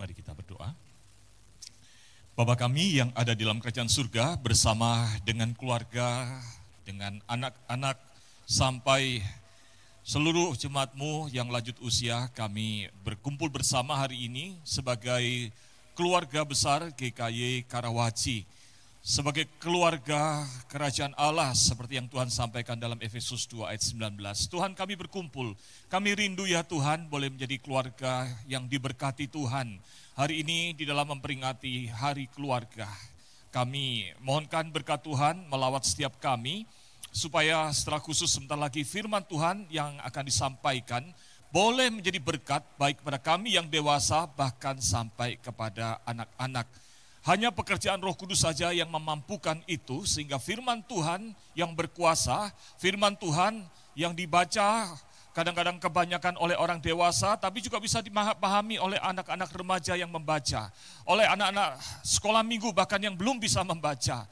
Mari kita berdoa. Bapa kami yang ada di dalam kerajaan surga bersama dengan keluarga, dengan anak-anak sampai seluruh jemaat-Mu yang lanjut usia, kami berkumpul bersama hari ini sebagai keluarga besar GKY Karawaci, sebagai keluarga kerajaan Allah seperti yang Tuhan sampaikan dalam Efesus 2 ayat 19. Tuhan, kami berkumpul, kami rindu ya Tuhan boleh menjadi keluarga yang diberkati Tuhan. Hari ini di dalam memperingati hari keluarga, kami mohonkan berkat Tuhan melawat setiap kami, supaya setelah khusus sebentar lagi firman Tuhan yang akan disampaikan, boleh menjadi berkat baik kepada kami yang dewasa, bahkan sampai kepada anak-anak. Hanya pekerjaan Roh Kudus saja yang memampukan itu, sehingga firman Tuhan yang berkuasa, firman Tuhan yang dibaca, kadang-kadang kebanyakan oleh orang dewasa, tapi juga bisa dipahami oleh anak-anak remaja yang membaca, oleh anak-anak sekolah minggu bahkan yang belum bisa membaca.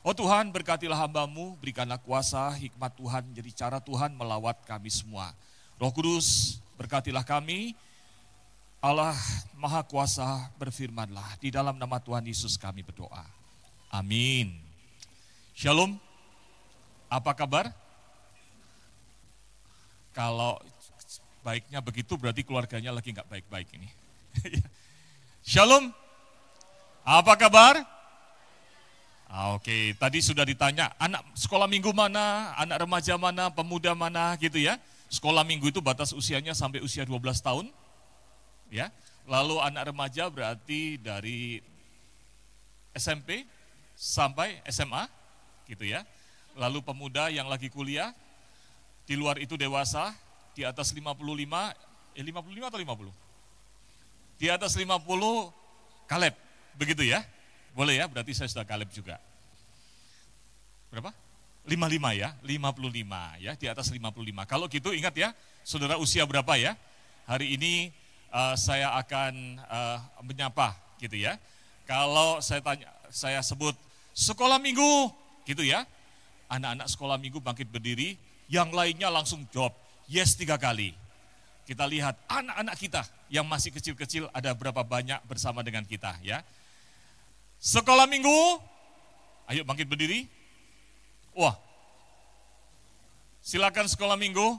Oh Tuhan, berkatilah hamba-Mu, berikanlah kuasa, hikmat Tuhan menjadi cara Tuhan melawat kami semua. Roh Kudus, berkatilah kami, Allah Maha Kuasa berfirmanlah, di dalam nama Tuhan Yesus kami berdoa. Amin. Shalom, apa kabar? Kalau baiknya begitu berarti keluarganya lagi nggak baik-baik ini. Shalom, apa kabar? Oke, tadi sudah ditanya, anak sekolah minggu mana, anak remaja mana, pemuda mana gitu ya. Sekolah minggu itu batas usianya sampai usia 12 tahun. Ya. Lalu anak remaja berarti dari SMP sampai SMA gitu ya. Lalu pemuda yang lagi kuliah, di luar itu dewasa, di atas 55 atau 50? Di atas 50 Kaleb, begitu ya? Boleh ya, berarti saya sudah Kaleb juga. Berapa? 55 ya, 55 ya, di atas 55. Kalau gitu ingat ya, saudara usia berapa ya? Hari ini saya akan menyapa gitu ya. Kalau saya sebut sekolah minggu gitu ya, anak-anak sekolah minggu bangkit berdiri, yang lainnya langsung jawab yes 3 kali. Kita lihat anak-anak kita yang masih kecil-kecil ada berapa banyak bersama dengan kita ya. Sekolah minggu, ayo bangkit berdiri. Wah, silakan sekolah minggu.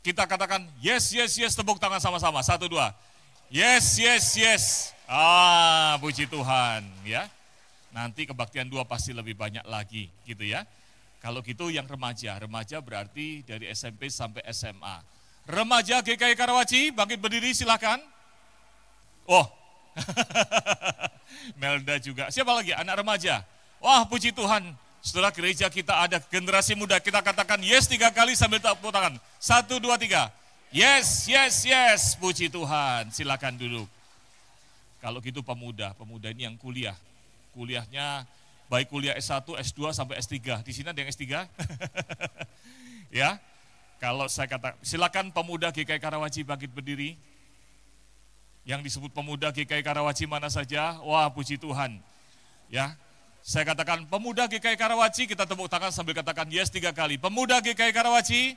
Kita katakan yes, yes, yes, tepuk tangan sama-sama. 1, 2. Yes, yes, yes. Puji Tuhan ya. Nanti kebaktian 2 pasti lebih banyak lagi gitu ya. Kalau gitu yang remaja berarti dari SMP sampai SMA. Remaja GKY Karawaci, bangkit berdiri silakan. Oh, Melda juga. Siapa lagi? Anak remaja. Wah, puji Tuhan. Setelah gereja kita ada generasi muda, kita katakan yes 3 kali sambil tepuk tangan. 1, 2, 3. Yes, yes, yes. Puji Tuhan. Silakan duduk. Kalau gitu pemuda ini yang kuliah. Kuliahnya baik kuliah S1, S2 sampai S3. Di sini ada yang S3? Ya. Kalau saya kata, silakan pemuda GKY Karawaci bangkit berdiri. Yang disebut pemuda GKY Karawaci mana saja? Wah, puji Tuhan. Ya. Saya katakan pemuda GKY Karawaci, kita tepuk tangan sambil katakan yes 3 kali. Pemuda GKY Karawaci.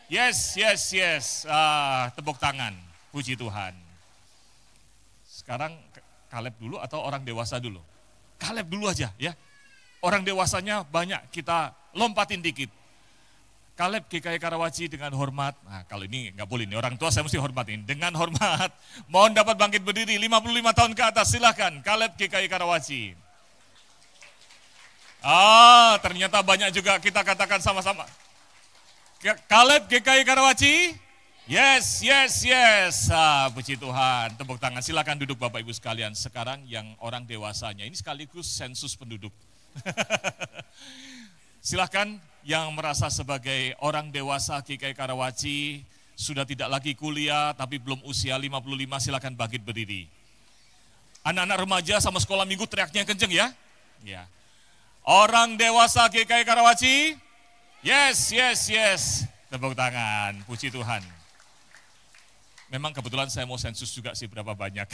Yes, yes, yes. Tepuk tangan. Puji Tuhan. Sekarang Kaleb dulu atau orang dewasa dulu? Kaleb dulu aja ya. Orang dewasanya banyak, kita lompatin dikit. Kaleb GKY Karawaci dengan hormat. Nah, kalau ini nggak boleh, ini orang tua saya mesti hormatin. Dengan hormat, mohon dapat bangkit berdiri 55 tahun ke atas, silahkan. Kaleb GKY Karawaci. Ternyata banyak juga, kita katakan sama-sama. Kaleb GKY Karawaci. Yes, yes, yes. Puji Tuhan, tepuk tangan. Silakan duduk Bapak Ibu sekalian. Sekarang yang orang dewasanya, ini sekaligus sensus penduduk. Silakan yang merasa sebagai orang dewasa GKY Karawaci, sudah tidak lagi kuliah tapi belum usia 55, silakan bangkit berdiri. Anak-anak remaja sama sekolah minggu teriaknya kenceng ya. Ya. Orang dewasa GKY Karawaci, yes, yes, yes. Tepuk tangan, puji Tuhan. Memang kebetulan saya mau sensus juga sih berapa banyak.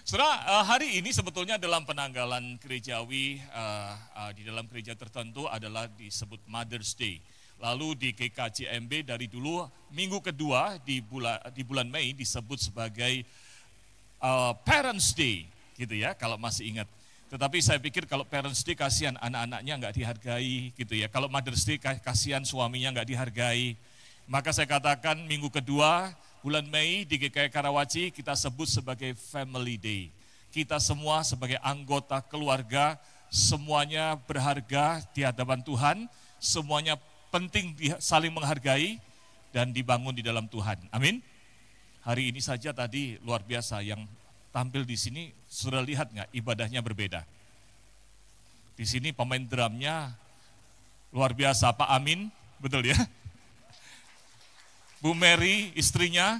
Saudara, hari ini sebetulnya dalam penanggalan gerejawi, di dalam gereja tertentu adalah disebut Mother's Day. Lalu di GKJMB dari dulu minggu kedua di bulan Mei disebut sebagai Parents Day, gitu ya, kalau masih ingat. Tetapi saya pikir kalau Parents Day kasihan anak-anaknya nggak dihargai, gitu ya. Kalau Mother's Day kasihan suaminya nggak dihargai. Maka saya katakan minggu kedua bulan Mei di GKI Karawaci kita sebut sebagai Family Day. Kita semua sebagai anggota keluarga, semuanya berharga di hadapan Tuhan, semuanya penting saling menghargai dan dibangun di dalam Tuhan. Amin. Hari ini saja tadi luar biasa yang tampil di sini, sudah lihat nggak ibadahnya berbeda. Di sini pemain drumnya luar biasa, Pak Amin, betul ya? Bu Mary istrinya,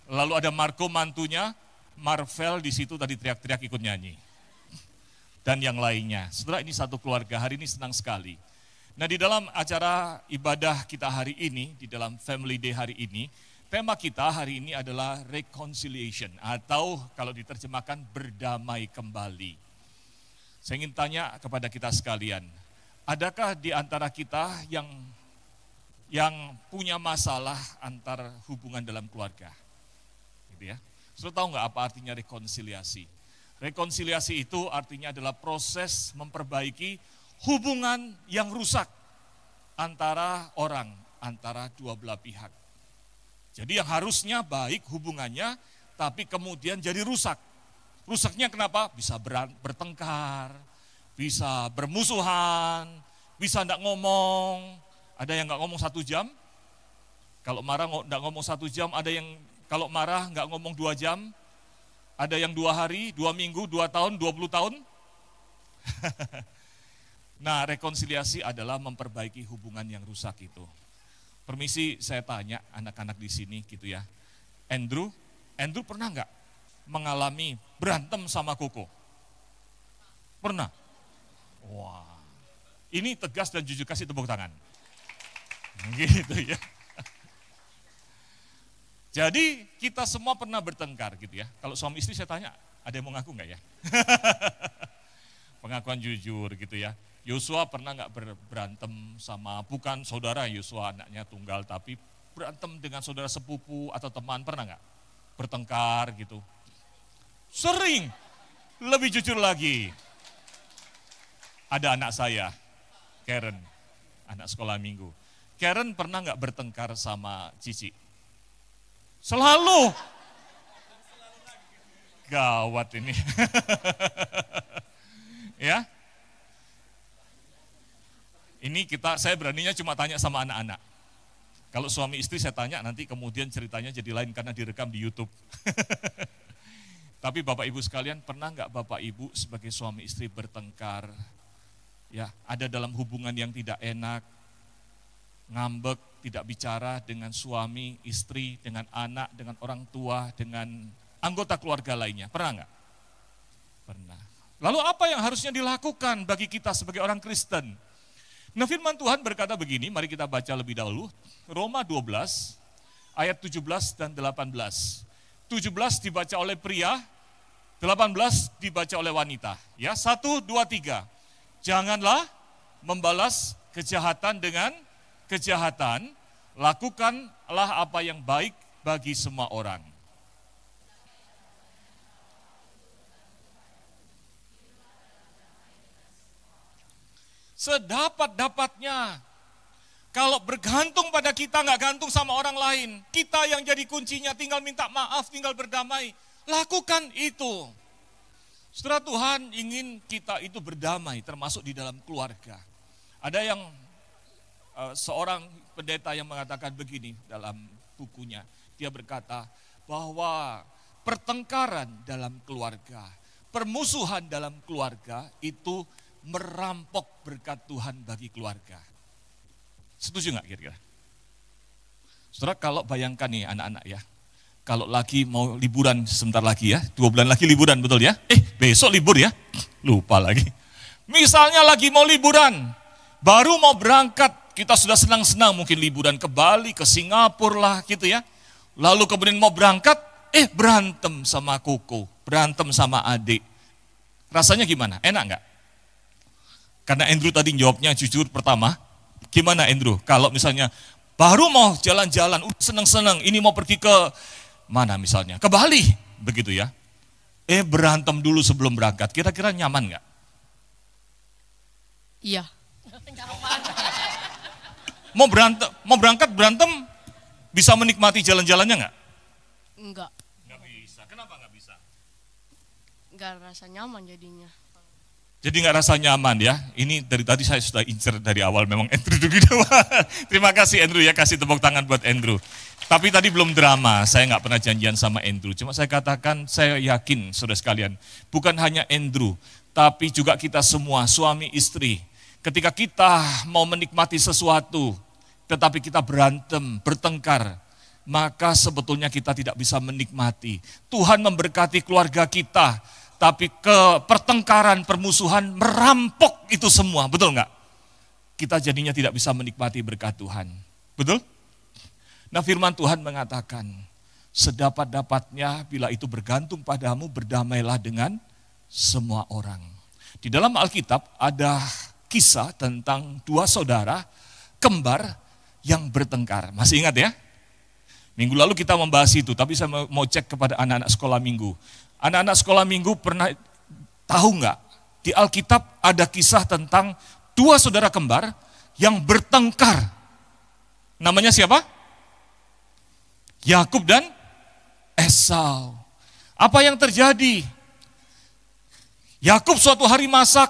lalu ada Marco mantunya, Marvel di situ tadi teriak-teriak ikut nyanyi. Dan yang lainnya. Saudara, ini satu keluarga, hari ini senang sekali. Nah, di dalam acara ibadah kita hari ini, di dalam Family Day hari ini, tema kita hari ini adalah reconciliation atau kalau diterjemahkan berdamai kembali. Saya ingin tanya kepada kita sekalian, adakah di antara kita yang punya masalah antar hubungan dalam keluarga? Gitu ya. Sudah tahu nggak apa artinya rekonsiliasi? Rekonsiliasi itu artinya adalah proses memperbaiki hubungan yang rusak antara orang, antara dua belah pihak. Jadi yang harusnya baik hubungannya, tapi kemudian jadi rusak. Rusaknya kenapa? Bisa bertengkar, bisa bermusuhan, bisa enggak ngomong. Ada yang enggak ngomong 1 jam, kalau marah enggak ngomong 1 jam, ada yang kalau marah enggak ngomong 2 jam, ada yang 2 hari, 2 minggu, 2 tahun, 20 tahun. Nah, rekonsiliasi adalah memperbaiki hubungan yang rusak itu. Permisi saya tanya anak-anak di sini gitu ya. Andrew pernah nggak mengalami berantem sama Koko? Pernah? Wah, ini tegas dan jujur, kasih tepuk tangan. Gitu ya. Jadi kita semua pernah bertengkar gitu ya. Kalau suami istri saya tanya, ada yang mau ngaku nggak ya? Pengakuan jujur gitu ya. Yosua pernah nggak berantem sama, bukan saudara Yosua anaknya tunggal, tapi berantem dengan saudara sepupu atau teman, pernah nggak? Bertengkar gitu. Sering, lebih jujur lagi. Ada anak saya, Karen, anak sekolah minggu. Karen pernah nggak bertengkar sama Cici? Selalu. Gawat ini. Ya. Ini saya beraninya cuma tanya sama anak-anak. Kalau suami istri saya tanya, nanti kemudian ceritanya jadi lain karena direkam di YouTube. Tapi Bapak Ibu sekalian, pernah nggak Bapak Ibu sebagai suami istri bertengkar? Ya, ada dalam hubungan yang tidak enak, ngambek, tidak bicara dengan suami, istri, dengan anak, dengan orang tua, dengan anggota keluarga lainnya. Pernah nggak? Pernah. Lalu apa yang harusnya dilakukan bagi kita sebagai orang Kristen? Nah, firman Tuhan berkata begini, mari kita baca lebih dahulu. Roma 12, ayat 17 dan 18. 17 dibaca oleh pria, 18 dibaca oleh wanita. Ya, 1, 2, 3. Janganlah membalas kejahatan dengan kejahatan, lakukanlah apa yang baik bagi semua orang. Sedapat-dapatnya. Kalau bergantung pada kita, nggak gantung sama orang lain. Kita yang jadi kuncinya, tinggal minta maaf, tinggal berdamai. Lakukan itu. Saudara, Tuhan ingin kita itu berdamai, termasuk di dalam keluarga. Ada yang seorang pendeta yang mengatakan begini dalam bukunya. Dia berkata bahwa pertengkaran dalam keluarga, permusuhan dalam keluarga itu merampok berkat Tuhan bagi keluarga. Setuju nggak kira-kira? Saudara, kalau bayangkan nih anak-anak ya, kalau lagi mau liburan sebentar lagi ya, 2 bulan lagi liburan, betul ya? Besok libur ya? Lupa lagi. Misalnya lagi mau liburan, baru mau berangkat, kita sudah senang-senang mungkin liburan ke Bali, ke Singapura lah gitu ya. Lalu kemudian mau berangkat, berantem sama Koko, berantem sama adik. Rasanya gimana? Enak nggak? Karena Andrew tadi jawabnya jujur pertama, gimana Andrew? Kalau misalnya baru mau jalan-jalan, udah seneng-seneng, ini mau pergi ke mana misalnya? Ke Bali, begitu ya. berantem dulu sebelum berangkat. Kira-kira nyaman nggak? Iya. Mau berangkat berantem, bisa menikmati jalan-jalannya nggak? Enggak. Nggak bisa. Kenapa nggak bisa? Enggak rasa nyaman jadinya. Jadi nggak rasa nyaman ya. Ini dari tadi saya sudah incer dari awal, memang Andrew dulu di depan. Terima kasih Andrew ya, kasih tepuk tangan buat Andrew. Tapi tadi belum drama, saya nggak pernah janjian sama Andrew. Cuma saya katakan, saya yakin saudara sekalian, bukan hanya Andrew, tapi juga kita semua, suami istri. Ketika kita mau menikmati sesuatu, tetapi kita berantem, bertengkar, maka sebetulnya kita tidak bisa menikmati. Tuhan memberkati keluarga kita, tapi pertengkaran, permusuhan merampok itu semua, betul nggak? Kita jadinya tidak bisa menikmati berkat Tuhan, betul? Nah firman Tuhan mengatakan, sedapat-dapatnya bila itu bergantung padamu, berdamailah dengan semua orang. Di dalam Alkitab ada kisah tentang dua saudara kembar yang bertengkar. Masih ingat ya? Minggu lalu kita membahas itu, tapi saya mau cek kepada anak-anak sekolah minggu. Anak-anak sekolah minggu pernah tahu nggak? Di Alkitab ada kisah tentang dua saudara kembar yang bertengkar. Namanya siapa? Yakub dan Esau. Apa yang terjadi? Yakub suatu hari masak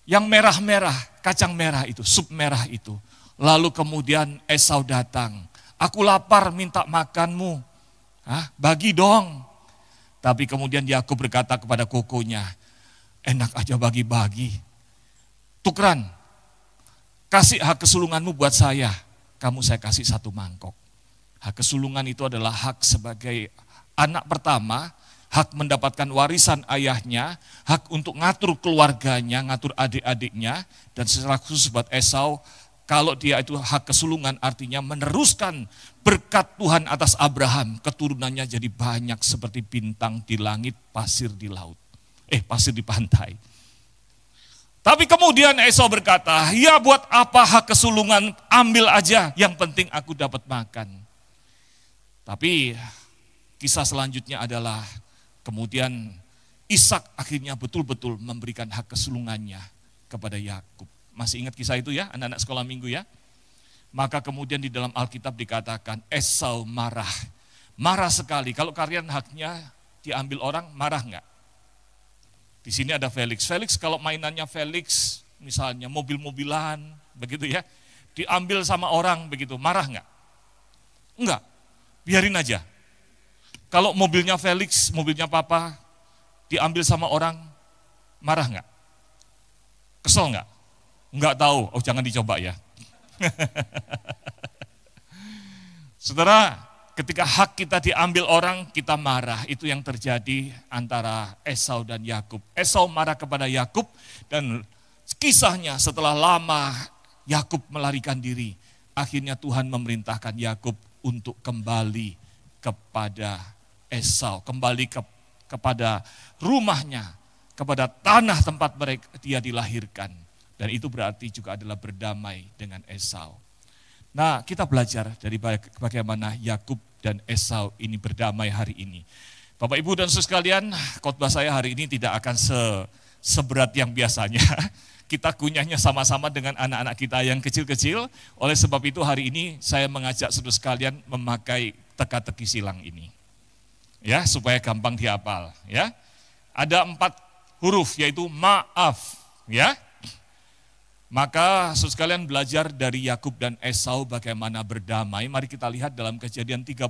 yang merah-merah, kacang merah itu, sup merah itu. Lalu kemudian Esau datang. Aku lapar, minta makanmu. Bagi dong. Tapi kemudian Yakub berkata kepada kokonya, enak aja bagi-bagi. Tukeran, kasih hak kesulunganmu buat saya. Kamu saya kasih satu mangkok. Hak kesulungan itu adalah hak sebagai anak pertama, hak mendapatkan warisan ayahnya, hak untuk ngatur keluarganya, ngatur adik-adiknya, dan secara khusus buat Esau, kalau dia itu hak kesulungan artinya meneruskan berkat Tuhan atas Abraham, keturunannya jadi banyak seperti bintang di langit, pasir di laut. Pasir di pantai. Tapi kemudian Esau berkata, ya buat apa hak kesulungan, ambil aja, yang penting aku dapat makan. Tapi kisah selanjutnya adalah kemudian Ishak akhirnya betul-betul memberikan hak kesulungannya kepada Yakub. Masih ingat kisah itu ya, anak-anak sekolah minggu ya? Maka kemudian di dalam Alkitab dikatakan Esau marah. Marah sekali, kalau kalian haknya diambil orang, marah enggak? Di sini ada Felix. Felix kalau mainannya Felix, misalnya mobil-mobilan, begitu ya, diambil sama orang begitu, marah enggak? Enggak, biarin aja. Kalau mobilnya Felix, mobilnya Papa, diambil sama orang, marah enggak? Kesel enggak? Enggak tahu, jangan dicoba ya. Saudara, ketika hak kita diambil orang, kita marah. Itu yang terjadi antara Esau dan Yakub. Esau marah kepada Yakub dan kisahnya setelah lama Yakub melarikan diri. Akhirnya Tuhan memerintahkan Yakub untuk kembali kepada Esau. Kembali kepada rumahnya, kepada tanah tempat dia dilahirkan. Dan itu berarti juga adalah berdamai dengan Esau. Nah, kita belajar dari bagaimana Yakub dan Esau ini berdamai hari ini. Bapak, Ibu, dan saudara sekalian, khotbah saya hari ini tidak akan seberat yang biasanya. Kita kunyahnya sama-sama dengan anak-anak kita yang kecil-kecil. Oleh sebab itu hari ini saya mengajak saudara sekalian memakai teka-teki silang ini. Ya, supaya gampang dihafal. Ya, ada 4 huruf yaitu maaf. Ya. Maka saudara sekalian belajar dari Yakub dan Esau bagaimana berdamai. Mari kita lihat dalam Kejadian 32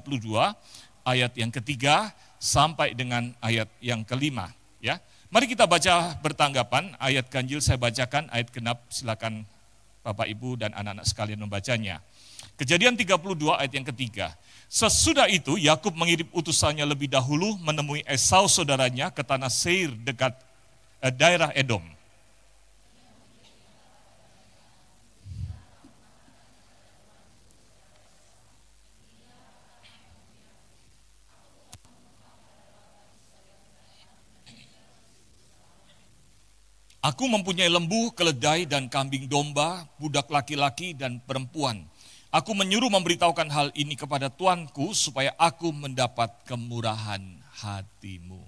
ayat yang ketiga sampai dengan ayat yang kelima. Ya, mari kita baca bertanggapan. Ayat ganjil saya bacakan, ayat genap silakan Bapak Ibu dan anak-anak sekalian membacanya. Kejadian 32 ayat yang ketiga. Sesudah itu Yakub mengirim utusannya lebih dahulu menemui Esau saudaranya ke tanah Seir dekat daerah Edom. Aku mempunyai lembu, keledai, dan kambing domba, budak laki-laki dan perempuan. Aku menyuruh memberitahukan hal ini kepada tuanku supaya aku mendapat kemurahan hatimu.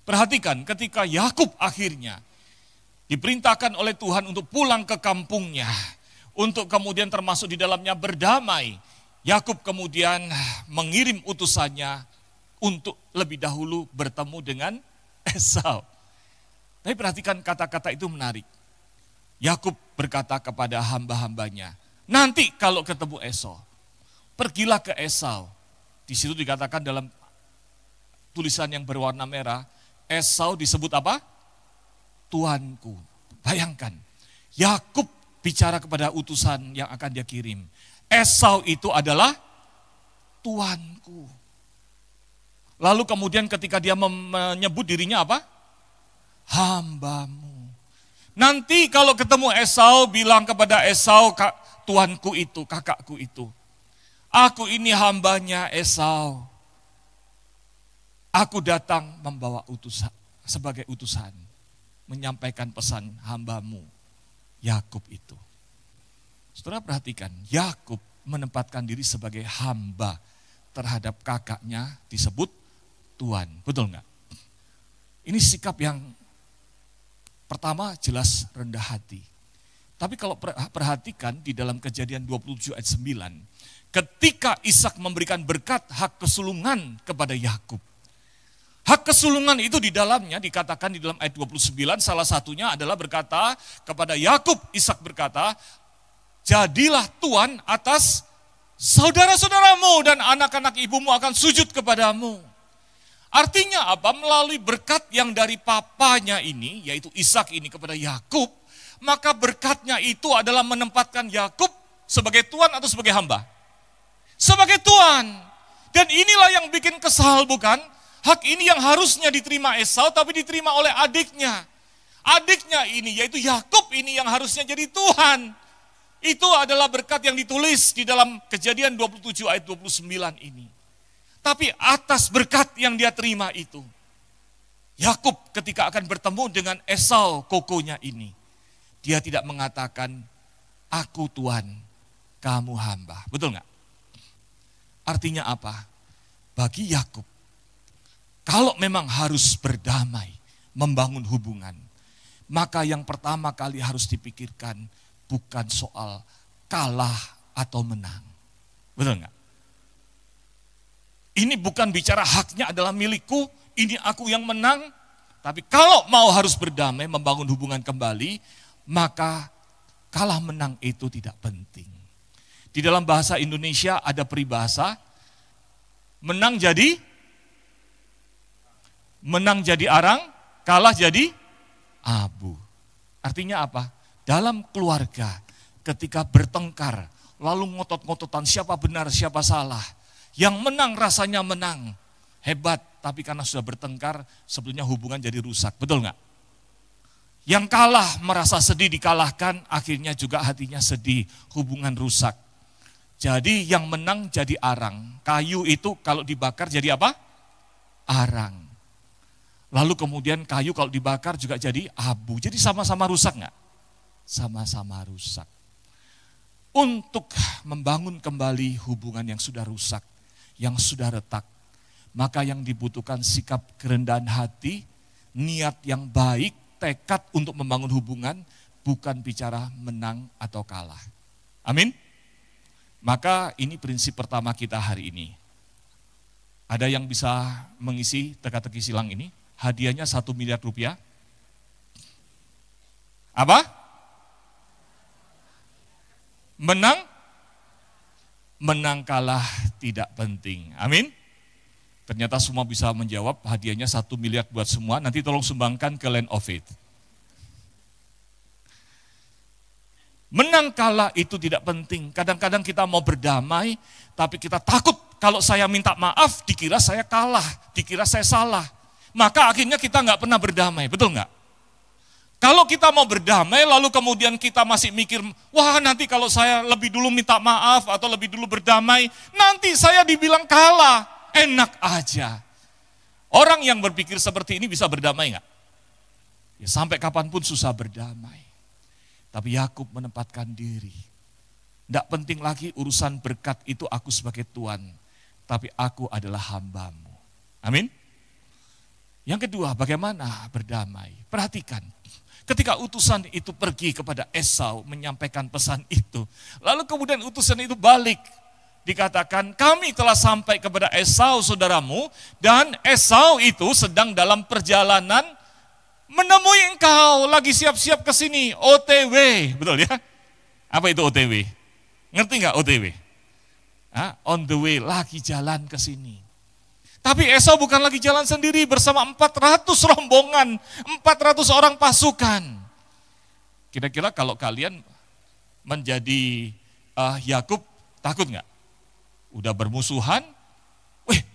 Perhatikan ketika Yakub akhirnya diperintahkan oleh Tuhan untuk pulang ke kampungnya, untuk kemudian termasuk di dalamnya berdamai. Yakub kemudian mengirim utusannya untuk lebih dahulu bertemu dengan Esau. Tapi perhatikan kata-kata itu menarik. Yakub berkata kepada hamba-hambanya, nanti kalau ketemu Esau, pergilah ke Esau. Di situ dikatakan dalam tulisan yang berwarna merah, Esau disebut apa? Tuanku. Bayangkan, Yakub bicara kepada utusan yang akan dia kirim. Esau itu adalah tuanku. Lalu kemudian ketika dia menyebut dirinya apa? Hambamu. Nanti kalau ketemu Esau, bilang kepada Esau, tuanku itu, kakakku itu. Aku ini hambanya Esau. Aku datang membawa utusan, sebagai utusan. Menyampaikan pesan hambamu, Yakub itu. Saudara perhatikan, Yakub menempatkan diri sebagai hamba terhadap kakaknya disebut Tuhan. Betul enggak? Ini sikap yang pertama jelas rendah hati. Tapi kalau perhatikan di dalam Kejadian 27 ayat 9, ketika Ishak memberikan berkat hak kesulungan kepada Yakub. Hak kesulungan itu di dalamnya dikatakan di dalam ayat 29, salah satunya adalah berkata kepada Yakub, Ishak berkata, jadilah tuan atas saudara-saudaramu dan anak-anak ibumu akan sujud kepadamu. Artinya apa? Melalui berkat yang dari papanya ini, yaitu Ishak ini kepada Yakub, maka berkatnya itu adalah menempatkan Yakub sebagai tuan atau sebagai hamba? Sebagai tuan. Dan inilah yang bikin kesal, bukan? Hak ini yang harusnya diterima Esau tapi diterima oleh adiknya. Adiknya ini yaitu Yakub ini yang harusnya jadi Tuhan. Itu adalah berkat yang ditulis di dalam Kejadian 27 ayat 29 ini. Tapi atas berkat yang dia terima itu, Yakub ketika akan bertemu dengan Esau kokonya ini, dia tidak mengatakan, aku Tuhan, kamu hamba. Betul nggak? Artinya apa? Bagi Yakub, kalau memang harus berdamai, membangun hubungan, maka yang pertama kali harus dipikirkan bukan soal kalah atau menang. Betul nggak? Ini bukan bicara haknya adalah milikku, ini aku yang menang. Tapi kalau mau harus berdamai, membangun hubungan kembali, maka kalah menang itu tidak penting. Di dalam bahasa Indonesia ada peribahasa, menang jadi arang, kalah jadi abu. Artinya apa? Dalam keluarga ketika bertengkar, lalu ngotot-ngototan siapa benar, siapa salah. Yang menang rasanya menang, hebat, tapi karena sudah bertengkar, sebetulnya hubungan jadi rusak, betul nggak? Yang kalah merasa sedih dikalahkan, akhirnya juga hatinya sedih, hubungan rusak. Jadi yang menang jadi arang, kayu itu kalau dibakar jadi apa? Arang. Lalu kemudian kayu kalau dibakar juga jadi abu, jadi sama-sama rusak nggak? Sama-sama rusak. Untuk membangun kembali hubungan yang sudah rusak, yang sudah retak, maka yang dibutuhkan sikap kerendahan hati, niat yang baik, tekad untuk membangun hubungan, bukan bicara menang atau kalah. Amin? Maka ini prinsip pertama kita hari ini. Ada yang bisa mengisi teka-teki silang ini? Hadiahnya 1 miliar rupiah. Apa? Menang kalah tidak penting. Amin. Ternyata semua bisa menjawab, hadiahnya 1 miliar buat semua. Nanti tolong sumbangkan ke Land of Faith. Menang kalah itu tidak penting. Kadang-kadang kita mau berdamai, tapi kita takut kalau saya minta maaf, dikira saya kalah, dikira saya salah. Maka akhirnya kita nggak pernah berdamai, betul nggak? Kalau kita mau berdamai, lalu kemudian kita masih mikir, wah nanti kalau saya lebih dulu minta maaf atau lebih dulu berdamai, nanti saya dibilang kalah, enak aja. Orang yang berpikir seperti ini bisa berdamai nggak? Ya, sampai kapanpun susah berdamai. Tapi Yakub menempatkan diri Tidak penting lagi urusan berkat itu aku sebagai Tuhan, tapi aku adalah hamba-Mu. Amin. Yang kedua, bagaimana berdamai? Perhatikan, ketika utusan itu pergi kepada Esau menyampaikan pesan itu, lalu kemudian utusan itu balik, dikatakan kami telah sampai kepada Esau saudaramu, dan Esau itu sedang dalam perjalanan menemui engkau, lagi siap-siap ke sini, OTW, betul ya? Apa itu OTW? Ngerti nggak OTW? On the way, lagi jalan ke sini. Tapi Esau bukan lagi jalan sendiri bersama 400 rombongan, 400 orang pasukan. Kira-kira kalau kalian menjadi Yakub, takut nggak? Udah bermusuhan,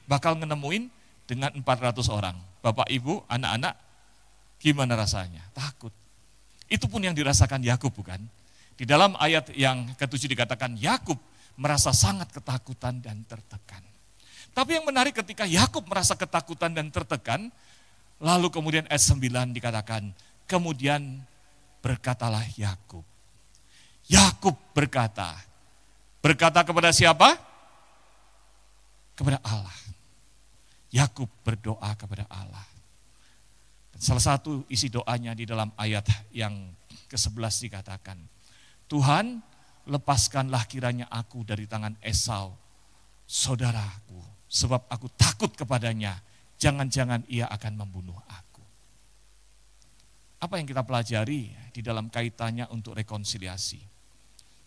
bakal nemuin dengan 400 orang. Bapak, ibu, anak-anak, gimana rasanya? Takut. Itu pun yang dirasakan Yakub, bukan? Di dalam ayat yang ke-7 dikatakan Yakub merasa sangat ketakutan dan tertekan. Tapi yang menarik ketika Yakub merasa ketakutan dan tertekan, lalu kemudian ayat 9 dikatakan, kemudian berkatalah Yakub. Yakub berkata kepada siapa? Kepada Allah. Yakub berdoa kepada Allah. Dan salah satu isi doanya di dalam ayat yang ke-11 dikatakan, Tuhan, lepaskanlah kiranya aku dari tangan Esau, saudaraku, sebab aku takut kepadanya, jangan-jangan ia akan membunuh aku. Apa yang kita pelajari di dalam kaitannya untuk rekonsiliasi?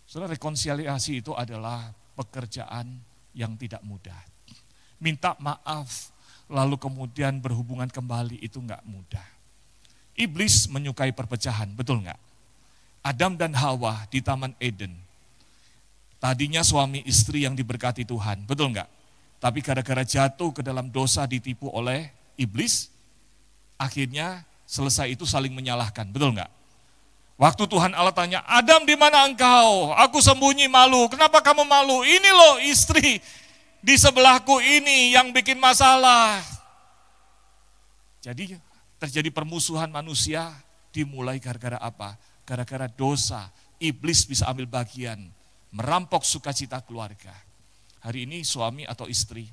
Saudara, rekonsiliasi itu adalah pekerjaan yang tidak mudah. Minta maaf, lalu kemudian berhubungan kembali itu enggak mudah. Iblis menyukai perpecahan, betul enggak? Adam dan Hawa di Taman Eden. Tadinya suami istri yang diberkati Tuhan, betul enggak? Tapi gara-gara jatuh ke dalam dosa ditipu oleh iblis, akhirnya selesai itu saling menyalahkan, betul enggak? Waktu Tuhan Allah tanya, Adam di mana engkau? Aku sembunyi malu, kenapa kamu malu? Ini loh istri di sebelahku ini yang bikin masalah. Jadi terjadi permusuhan manusia dimulai gara-gara apa? Gara-gara dosa, iblis bisa ambil bagian, merampok sukacita keluarga. Hari ini suami atau istri,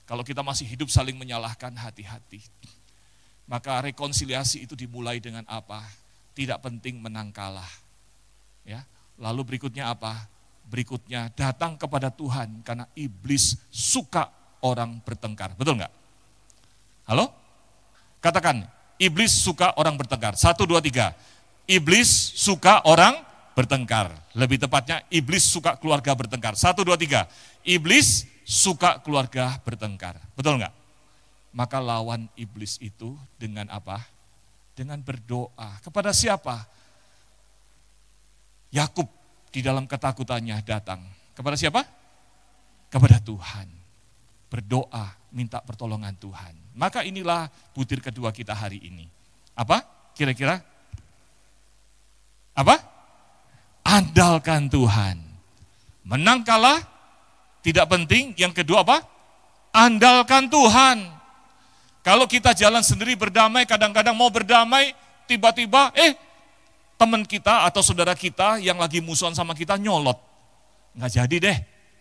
kalau kita masih hidup saling menyalahkan, hati-hati. Maka rekonsiliasi itu dimulai dengan apa? Tidak penting menang kalah. Ya. Lalu berikutnya apa? Berikutnya datang kepada Tuhan karena iblis suka orang bertengkar. Betul enggak? Halo? Katakan, iblis suka orang bertengkar. 1, 2, 3. Iblis suka orang bertengkar. Lebih tepatnya, iblis suka keluarga bertengkar. 1, 2, 3. Iblis suka keluarga bertengkar. Betul enggak? Maka lawan iblis itu dengan apa? Dengan berdoa. Kepada siapa? Yakub di dalam ketakutannya datang. Kepada siapa? Kepada Tuhan. Berdoa, minta pertolongan Tuhan. Maka inilah butir kedua kita hari ini. Apa? Kira-kira? Apa? Andalkan Tuhan. Menang kalah tidak penting. Yang kedua apa? Andalkan Tuhan. Kalau kita jalan sendiri berdamai, kadang-kadang mau berdamai, tiba-tiba teman kita atau saudara kita yang lagi musuhan sama kita nyolot. Nggak jadi deh,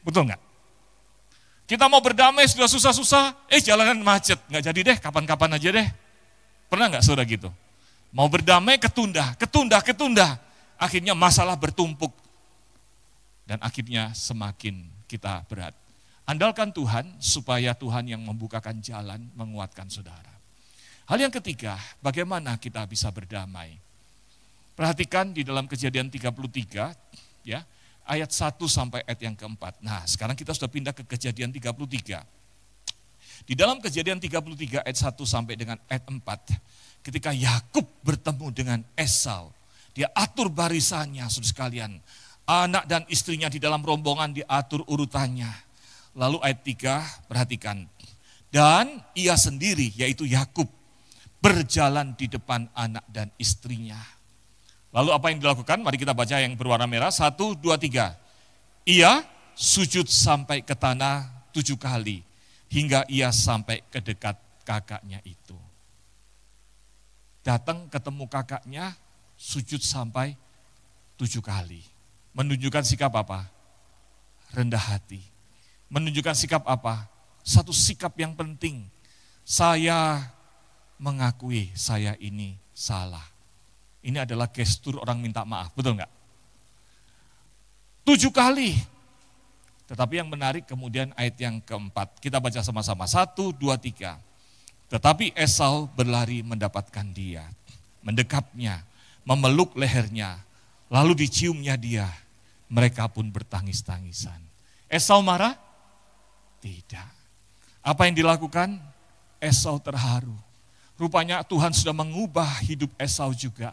betul nggak? Kita mau berdamai sudah susah-susah, jalanan macet. Nggak jadi deh, kapan-kapan aja deh. Pernah nggak saudara gitu? Mau berdamai ketunda. Akhirnya masalah bertumpuk. Dan akhirnya semakin kita berat. Andalkan Tuhan supaya Tuhan yang membukakan jalan, menguatkan saudara. Hal yang ketiga, bagaimana kita bisa berdamai? Perhatikan di dalam Kejadian 33, ya, ayat 1 sampai ayat yang keempat. Nah, sekarang kita sudah pindah ke Kejadian 33. Di dalam Kejadian 33 ayat 1 sampai dengan ayat 4, ketika Yakub bertemu dengan Esau, dia atur barisannya, saudara sekalian. Anak dan istrinya di dalam rombongan diatur urutannya. Lalu ayat 3, perhatikan. Dan ia sendiri, yaitu Yakub, berjalan di depan anak dan istrinya. Lalu apa yang dilakukan? Mari kita baca yang berwarna merah. 1, 2, 3. Ia sujud sampai ke tanah 7 kali. Hingga ia sampai ke dekat kakaknya itu. Datang ketemu kakaknya, sujud sampai 7 kali. Menunjukkan sikap apa? rendah hati. Menunjukkan sikap apa? Satu sikap yang penting. Saya mengakui saya ini salah. Ini adalah gestur orang minta maaf, betul enggak? 7 kali. Tetapi yang menarik kemudian ayat yang keempat. Kita baca sama-sama. 1, 2, 3. Tetapi Esau berlari mendapatkan dia. Mendekapnya, memeluk lehernya. Lalu diciumnya dia. Mereka pun bertangis-tangisan. Esau marah? Tidak. Apa yang dilakukan? Esau terharu. Rupanya Tuhan sudah mengubah hidup Esau juga.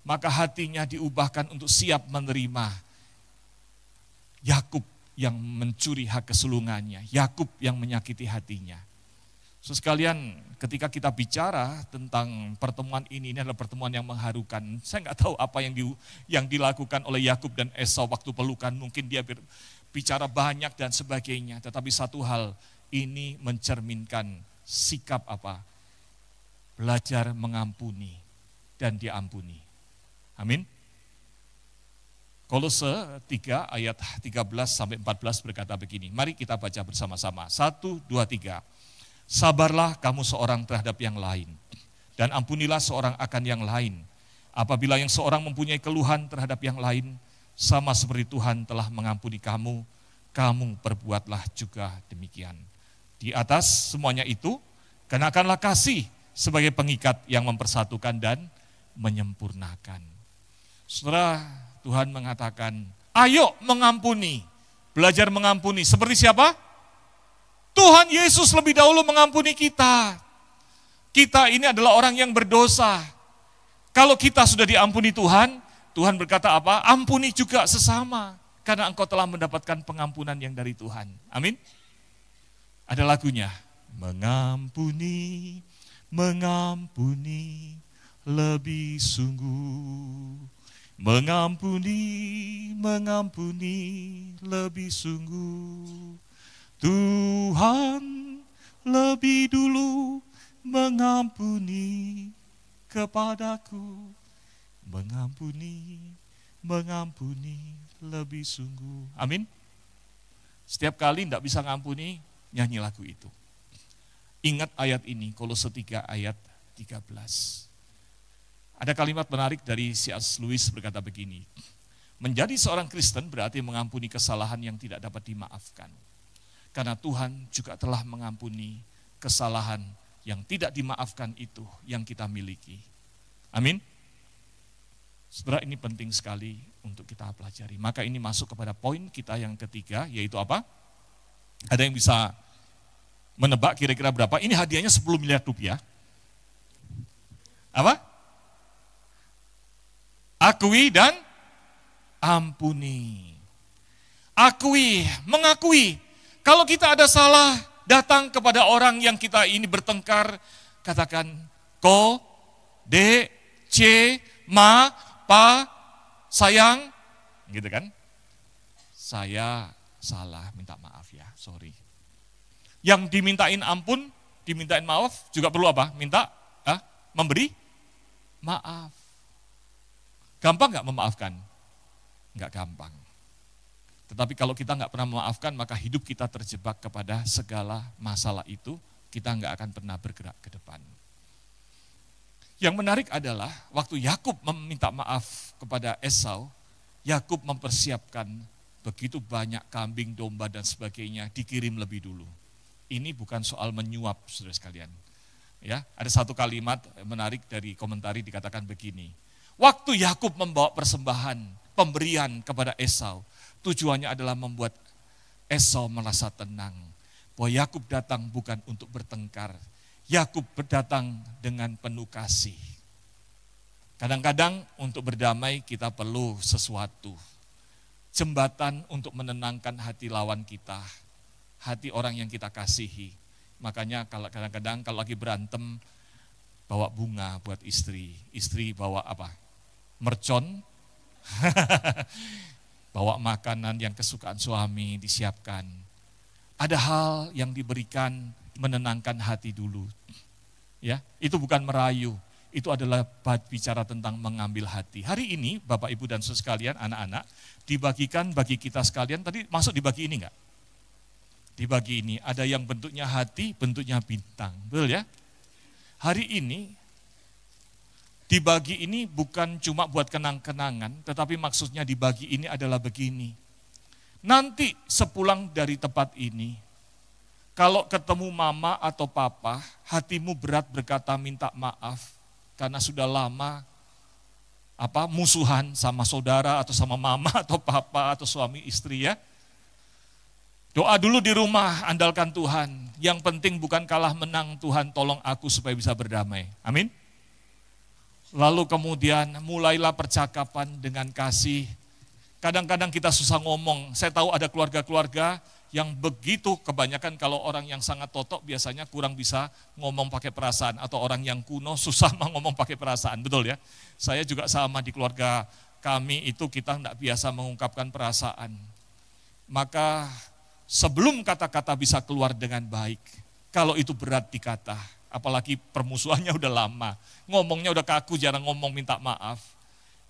Maka hatinya diubahkan untuk siap menerima Yakub yang mencuri hak kesulungannya, Yakub yang menyakiti hatinya. Sekalian, ketika kita bicara tentang pertemuan ini adalah pertemuan yang mengharukan. Saya nggak tahu apa yang dilakukan oleh Yakub dan Esau waktu pelukan. Mungkin dia bicara banyak dan sebagainya. Tetapi satu hal, ini mencerminkan sikap apa? Belajar mengampuni dan diampuni. Amin. Kolose 3 ayat 13-14 berkata begini. Mari kita baca bersama-sama. 1, 2, 3. Sabarlah kamu seorang terhadap yang lain. Dan ampunilah seorang akan yang lain. Apabila yang seorang mempunyai keluhan terhadap yang lain, sama seperti Tuhan telah mengampuni kamu, kamu perbuatlah juga demikian. Di atas semuanya itu, kenakanlah kasih sebagai pengikat yang mempersatukan dan menyempurnakan. Saudara, Tuhan mengatakan, ayo mengampuni, belajar mengampuni. Seperti siapa? Tuhan Yesus lebih dahulu mengampuni kita. Kita ini adalah orang yang berdosa. Kalau kita sudah diampuni Tuhan, Tuhan berkata apa? Ampuni juga sesama, karena engkau telah mendapatkan pengampunan yang dari Tuhan. Amin. Ada lagunya. Mengampuni, mengampuni, lebih sungguh. Mengampuni, mengampuni, lebih sungguh. Tuhan lebih dulu mengampuni kepadaku. Mengampuni, mengampuni, lebih sungguh. Amin. Setiap kali tidak bisa ngampuni, nyanyi lagu itu. Ingat ayat ini, Kolose 3 ayat 13. Ada kalimat menarik dari C.S. Lewis berkata begini, menjadi seorang Kristen berarti mengampuni kesalahan yang tidak dapat dimaafkan. Karena Tuhan juga telah mengampuni kesalahan yang tidak dimaafkan itu yang kita miliki. Amin. Saudara, ini penting sekali untuk kita pelajari. Maka ini masuk kepada poin kita yang ketiga, yaitu apa? Ada yang bisa menebak kira-kira berapa? Ini hadiahnya 10 miliar rupiah. Apa? Akui dan ampuni. Akui, mengakui. Kalau kita ada salah, datang kepada orang yang kita ini bertengkar, katakan, ko, de, ce, ma, pa, sayang, gitu kan. Saya salah, minta maaf ya, sorry. Yang dimintain ampun, dimintain maaf, juga perlu apa? Memberi maaf. Gampang nggak memaafkan? Nggak gampang. Tetapi kalau kita nggak pernah memaafkan, maka hidup kita terjebak kepada segala masalah itu, kita nggak akan pernah bergerak ke depan. Yang menarik adalah, waktu Yakub meminta maaf kepada Esau, Yakub mempersiapkan begitu banyak kambing, domba, dan sebagainya, dikirim lebih dulu. Ini bukan soal menyuap, saudara sekalian. Ya, ada satu kalimat menarik dari komentari dikatakan begini, waktu Yakub membawa persembahan, pemberian kepada Esau, tujuannya adalah membuat Esau merasa tenang. Bahwa Yakub datang bukan untuk bertengkar. Yakub berdatang dengan penuh kasih. Kadang-kadang untuk berdamai kita perlu sesuatu. Jembatan untuk menenangkan hati lawan kita. Hati orang yang kita kasihi. Makanya kalau kadang-kadang kalau lagi berantem, bawa bunga buat istri. Istri bawa apa? Mercon. Bawa makanan yang kesukaan suami disiapkan. Ada hal yang diberikan menenangkan hati dulu. Ya, itu bukan merayu, itu adalah bicara tentang mengambil hati. Hari ini Bapak Ibu dan Saudara sekalian, anak-anak, dibagikan bagi kita sekalian, tadi masuk dibagi ini enggak? Dibagi ini, ada yang bentuknya hati, bentuknya bintang, betul ya? Hari ini, dibagi ini bukan cuma buat kenang-kenangan, tetapi maksudnya dibagi ini adalah begini. Nanti sepulang dari tempat ini, kalau ketemu mama atau papa, hatimu berat berkata minta maaf, karena sudah lama musuhan sama saudara atau sama mama atau papa atau suami istri ya. Doa dulu di rumah, andalkan Tuhan. Yang penting bukan kalah menang, Tuhan tolong aku supaya bisa berdamai. Amin. Lalu kemudian mulailah percakapan dengan kasih. Kadang-kadang kita susah ngomong. Saya tahu ada keluarga-keluarga yang begitu, kebanyakan kalau orang yang sangat totok biasanya kurang bisa ngomong pakai perasaan, atau orang yang kuno susah ngomong pakai perasaan, betul ya? Saya juga sama, di keluarga kami itu kita tidak biasa mengungkapkan perasaan. Maka sebelum kata-kata bisa keluar dengan baik, kalau itu berat dikata, apalagi permusuhannya udah lama, ngomongnya udah kaku, jarang ngomong minta maaf,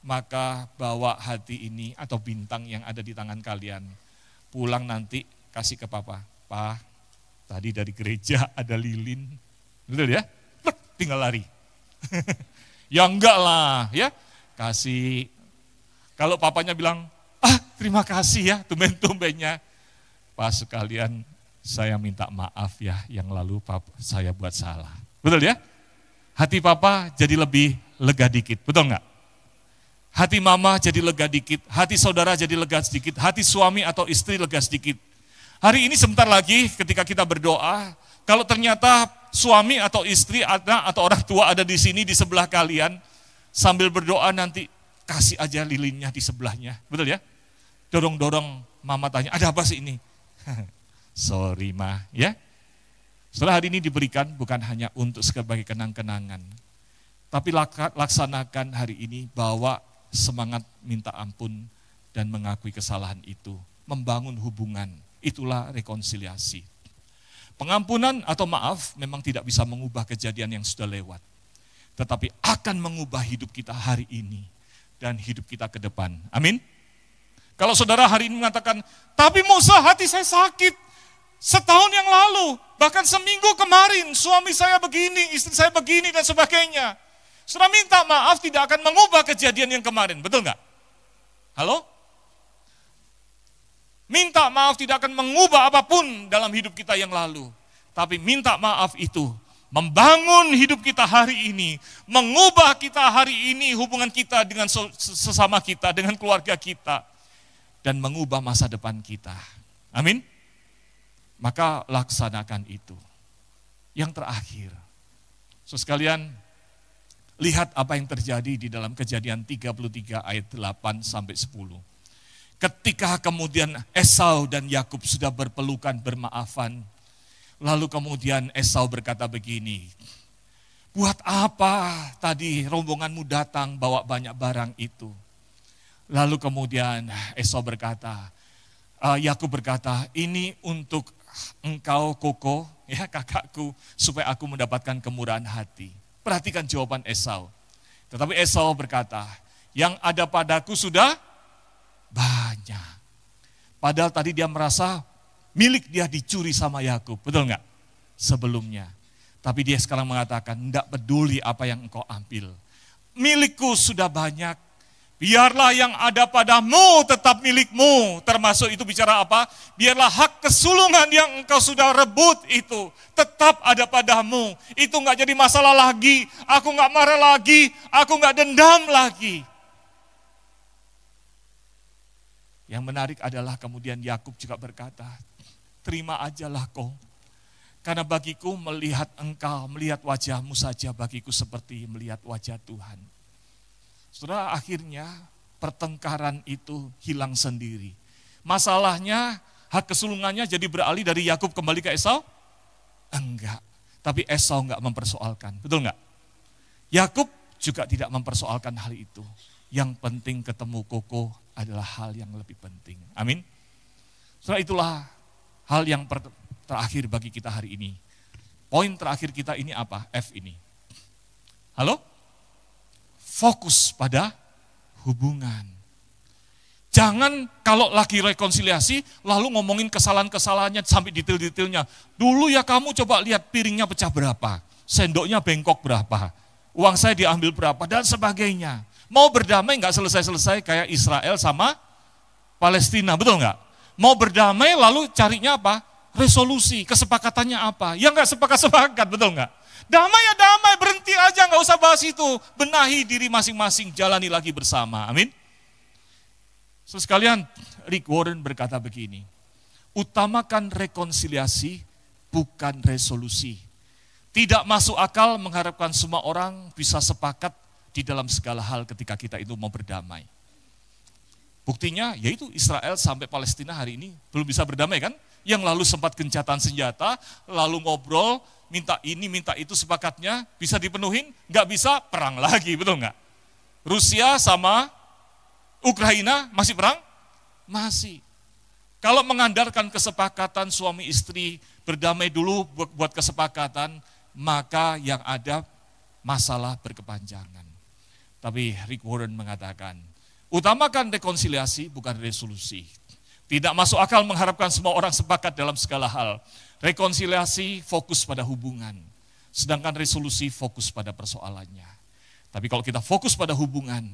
maka bawa hati ini atau bintang yang ada di tangan kalian, pulang nanti kasih ke papa. Pak, tadi dari gereja ada lilin. Betul ya? Tinggal lari. Ya enggak lah, ya. Kasih. Kalau papanya bilang, terima kasih ya, tumben-tumbennya. Pak sekalian, saya minta maaf ya, yang lalu saya buat salah. Betul ya? Hati papa jadi lebih lega dikit, betul enggak? Hati mama jadi lega dikit, hati saudara jadi lega sedikit, hati suami atau istri lega sedikit. Hari ini sebentar lagi ketika kita berdoa, kalau ternyata suami atau istri, anak atau orang tua ada di sini di sebelah kalian, sambil berdoa nanti kasih aja lilinnya di sebelahnya, betul ya? Dorong-dorong, mama tanya, ada apa sih ini? Sorry ma, ya. Setelah hari ini diberikan bukan hanya untuk sebagai kenang-kenangan, tapi laksanakan hari ini, bawa semangat minta ampun dan mengakui kesalahan itu, membangun hubungan. Itulah rekonsiliasi. Pengampunan atau maaf memang tidak bisa mengubah kejadian yang sudah lewat, tetapi akan mengubah hidup kita hari ini dan hidup kita ke depan. Amin. Kalau saudara hari ini mengatakan, tapi Musa hati saya sakit, setahun yang lalu, bahkan seminggu kemarin suami saya begini, istri saya begini dan sebagainya. Saudara minta maaf tidak akan mengubah kejadian yang kemarin, betul nggak? Halo? Minta maaf tidak akan mengubah apapun dalam hidup kita yang lalu. Tapi minta maaf itu membangun hidup kita hari ini, mengubah kita hari ini, hubungan kita dengan sesama kita, dengan keluarga kita, dan mengubah masa depan kita. Amin? Maka laksanakan itu. Yang terakhir, saudara sekalian, lihat apa yang terjadi di dalam Kejadian 33 ayat 8 sampai 10. Ketika kemudian Esau dan Yakub sudah berpelukan, bermaafan, lalu kemudian Esau berkata begini, buat apa tadi rombonganmu datang bawa banyak barang itu? Lalu kemudian Esau berkata, Yakub berkata, ini untuk engkau Koko, ya kakakku, supaya aku mendapatkan kemurahan hati. Perhatikan jawaban Esau. Tetapi Esau berkata, yang ada padaku sudah banyak. Padahal tadi dia merasa milik dia dicuri sama Yakub, betul enggak? Sebelumnya. Tapi dia sekarang mengatakan, enggak peduli apa yang engkau ambil. Milikku sudah banyak, biarlah yang ada padamu tetap milikmu. Termasuk itu bicara apa? Biarlah hak kesulungan yang engkau sudah rebut itu tetap ada padamu. Itu enggak jadi masalah lagi, aku enggak marah lagi, aku enggak dendam lagi. Yang menarik adalah kemudian Yakub juga berkata, terima ajalah kau, karena bagiku melihat engkau, melihat wajahmu saja bagiku seperti melihat wajah Tuhan. Saudara, akhirnya pertengkaran itu hilang sendiri. Masalahnya, hak kesulungannya jadi beralih dari Yakub kembali ke Esau? Enggak, tapi Esau enggak mempersoalkan, betul enggak? Yakub juga tidak mempersoalkan hal itu. Yang penting ketemu Koko adalah hal yang lebih penting. Amin. Setelah itulah hal yang terakhir bagi kita hari ini. Poin terakhir kita ini apa? F ini. Halo? fokus pada hubungan. Jangan kalau lagi rekonsiliasi, lalu ngomongin kesalahan-kesalahannya sampai detail-detailnya. Dulu ya kamu coba lihat piringnya pecah berapa, sendoknya bengkok berapa, uang saya diambil berapa, dan sebagainya. Mau berdamai nggak selesai-selesai kayak Israel sama Palestina, betul nggak? Mau berdamai lalu carinya apa? Resolusi, kesepakatannya apa? Ya nggak sepakat-sepakat, betul nggak? Damai ya damai, berhenti aja, nggak usah bahas itu. Benahi diri masing-masing, jalani lagi bersama, amin. Sekalian, Rick Warren berkata begini, utamakan rekonsiliasi bukan resolusi. Tidak masuk akal mengharapkan semua orang bisa sepakat di dalam segala hal ketika kita itu mau berdamai. Buktinya yaitu Israel sampai Palestina hari ini belum bisa berdamai kan? Yang lalu sempat gencatan senjata, lalu ngobrol, minta ini, minta itu sepakatnya, bisa dipenuhin, nggak bisa, perang lagi, betul nggak? Rusia sama Ukraina masih perang? Masih. Kalau mengandalkan kesepakatan suami istri berdamai dulu buat kesepakatan, maka yang ada masalah berkepanjangan. Tapi Rick Warren mengatakan, utamakan rekonsiliasi bukan resolusi. Tidak masuk akal mengharapkan semua orang sepakat dalam segala hal. Rekonsiliasi fokus pada hubungan, sedangkan resolusi fokus pada persoalannya. Tapi kalau kita fokus pada hubungan,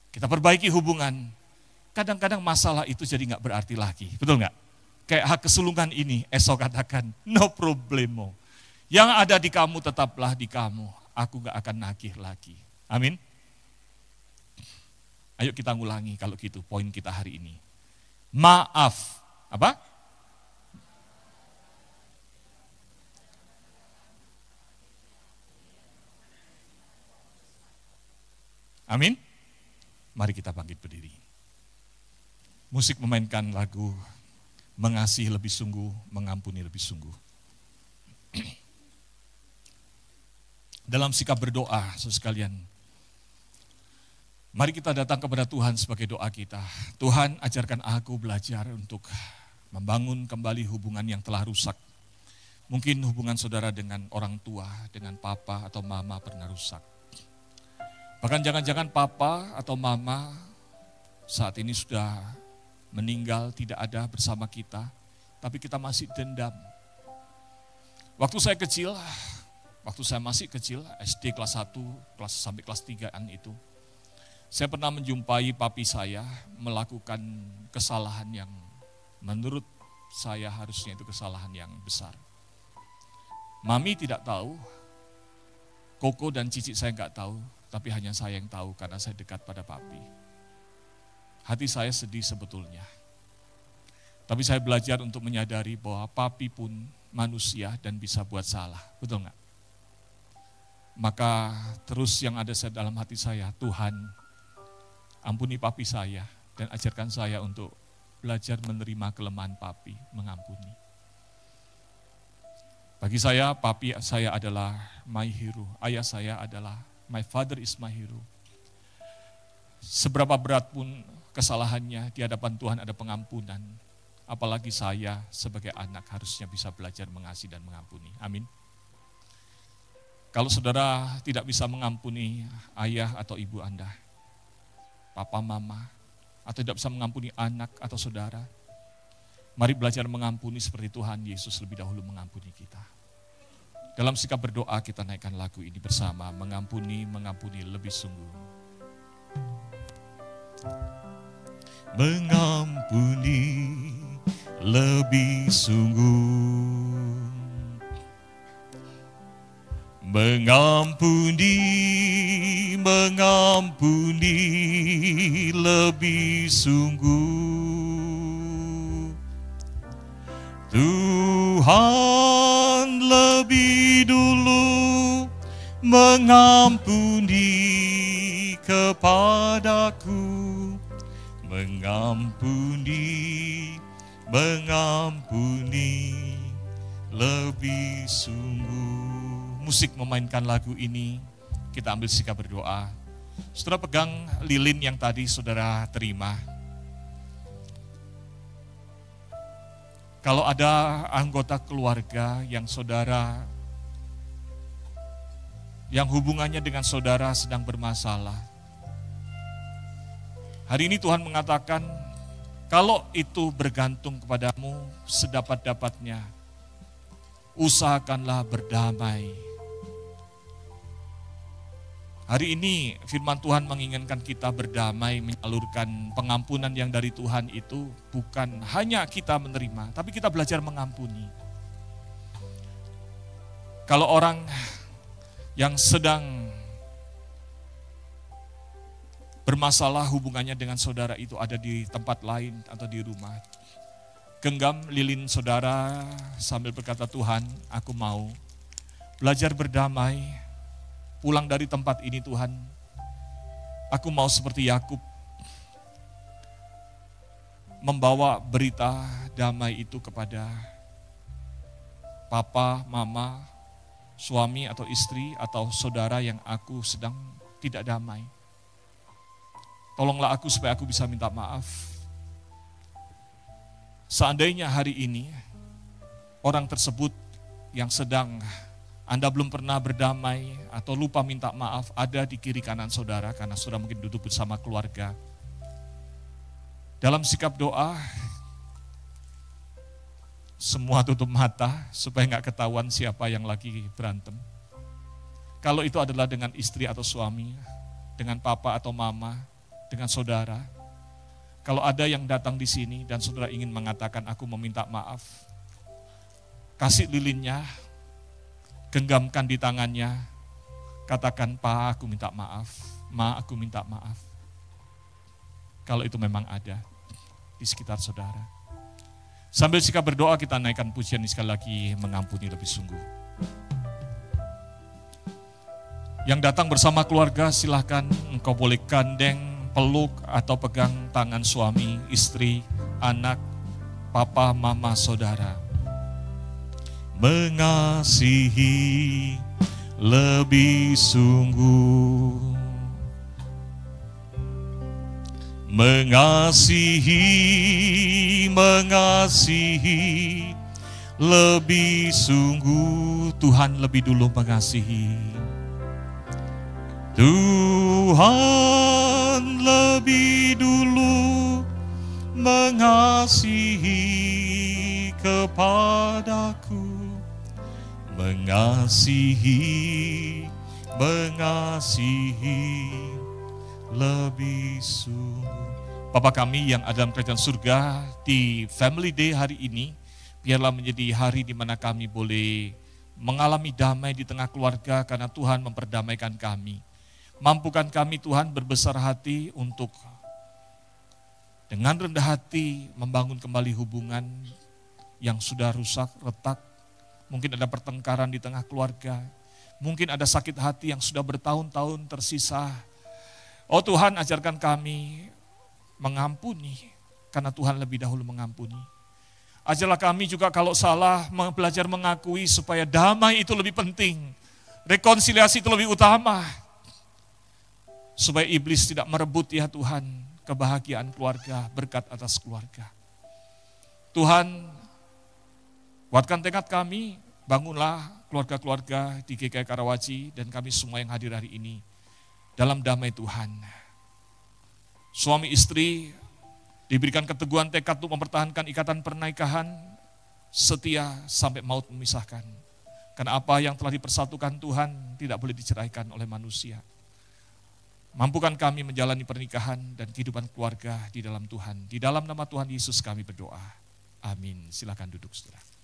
kita perbaiki hubungan, kadang-kadang masalah itu jadi nggak berarti lagi, betul nggak? Kayak hak kesulungan ini, esok katakan, no problemo. Yang ada di kamu tetaplah di kamu, aku nggak akan nagih lagi. Amin. Ayo kita ngulangi kalau gitu, poin kita hari ini. Maaf, apa? Amin. Mari kita bangkit berdiri. Musik memainkan lagu Mengasihi lebih sungguh, mengampuni lebih sungguh. Dalam sikap berdoa, saudara sekalian, mari kita datang kepada Tuhan sebagai doa kita. Tuhan, ajarkan aku belajar untuk membangun kembali hubungan yang telah rusak. Mungkin hubungan saudara dengan orang tua, dengan papa atau mama pernah rusak. Bahkan jangan-jangan papa atau mama saat ini sudah meninggal, tidak ada bersama kita, tapi kita masih dendam. Waktu saya kecil, waktu saya masih kecil, SD kelas 1 sampai kelas 3-an itu, saya pernah menjumpai papi saya melakukan kesalahan yang menurut saya harusnya itu kesalahan yang besar. Mami tidak tahu, Koko dan Cici saya nggak tahu, tapi hanya saya yang tahu karena saya dekat pada papi. Hati saya sedih sebetulnya. Tapi saya belajar untuk menyadari bahwa papi pun manusia dan bisa buat salah. Betul nggak? Maka terus yang ada dalam hati saya, Tuhan ampuni papi saya dan ajarkan saya untuk belajar menerima kelemahan papi, mengampuni. Bagi saya, papi saya adalah my hero. Ayah saya adalah my father is my hero. Seberapa berat pun kesalahannya, di hadapan Tuhan ada pengampunan. Apalagi saya sebagai anak harusnya bisa belajar mengasihi dan mengampuni. Amin. Kalau saudara tidak bisa mengampuni ayah atau ibu Anda, papa, mama, atau tidak bisa mengampuni anak atau saudara, mari belajar mengampuni seperti Tuhan Yesus lebih dahulu mengampuni kita. Dalam sikap berdoa kita naikkan lagu ini bersama, mengampuni, mengampuni lebih sungguh. Mengampuni lebih sungguh, mengampuni, mengampuni lebih sungguh. Tuhan lebih dulu mengampuni kepadaku, mengampuni, mengampuni lebih sungguh. Musik memainkan lagu ini, kita ambil sikap berdoa. Saudara pegang lilin yang tadi saudara terima. Kalau ada anggota keluarga yang saudara yang hubungannya dengan saudara sedang bermasalah. Hari ini Tuhan mengatakan, kalau itu bergantung kepadamu sedapat-dapatnya, usahakanlah berdamai. Hari ini firman Tuhan menginginkan kita berdamai, menyalurkan pengampunan yang dari Tuhan itu bukan hanya kita menerima, tapi kita belajar mengampuni. Kalau orang yang sedang bermasalah hubungannya dengan saudara itu ada di tempat lain atau di rumah, genggam lilin saudara sambil berkata, Tuhan, aku mau belajar berdamai. Pulang dari tempat ini Tuhan, aku mau seperti Yakub membawa berita damai itu kepada papa, mama, suami atau istri atau saudara yang aku sedang tidak damai. Tolonglah aku supaya aku bisa minta maaf. Seandainya hari ini orang tersebut yang sedang Anda belum pernah berdamai atau lupa minta maaf ada di kiri kanan saudara karena saudara mungkin duduk bersama keluarga. Dalam sikap doa, semua tutup mata supaya nggak ketahuan siapa yang lagi berantem. Kalau itu adalah dengan istri atau suami, dengan papa atau mama, dengan saudara. Kalau ada yang datang di sini dan saudara ingin mengatakan aku meminta maaf, kasih lilinnya, genggamkan di tangannya, katakan, Pak, aku minta maaf, Ma, aku minta maaf. Kalau itu memang ada di sekitar saudara. Sambil sikap berdoa kita naikkan pujian ini sekali lagi, mengampuni lebih sungguh. Yang datang bersama keluarga silahkan engkau boleh gandeng, peluk atau pegang tangan suami, istri, anak, papa, mama, saudara. Mengasihi lebih sungguh, mengasihi lebih sungguh. Tuhan lebih dulu mengasihi, Tuhan lebih dulu mengasihi kepadaku. Mengasihi lebih sungguh. Bapa kami yang ada dalam kerajaan surga, di Family Day hari ini, biarlah menjadi hari di mana kami boleh mengalami damai di tengah keluarga karena Tuhan memperdamaikan kami. Mampukan kami Tuhan berbesar hati untuk dengan rendah hati membangun kembali hubungan yang sudah rusak, retak. Mungkin ada pertengkaran di tengah keluarga. Mungkin ada sakit hati yang sudah bertahun-tahun tersisa. Oh Tuhan, ajarkan kami mengampuni, karena Tuhan lebih dahulu mengampuni. Ajarlah kami juga kalau salah, belajar mengakui supaya damai itu lebih penting. Rekonsiliasi itu lebih utama. Supaya iblis tidak merebut ya Tuhan, kebahagiaan keluarga, berkat atas keluarga. Tuhan, kuatkan tekad kami, bangunlah keluarga-keluarga di GKI Karawaci dan kami semua yang hadir hari ini dalam damai Tuhan. Suami istri diberikan keteguhan tekad untuk mempertahankan ikatan pernikahan setia sampai maut memisahkan. Karena apa yang telah dipersatukan Tuhan tidak boleh diceraikan oleh manusia. Mampukan kami menjalani pernikahan dan kehidupan keluarga di dalam Tuhan. Di dalam nama Tuhan Yesus kami berdoa. Amin. Silakan duduk saudara.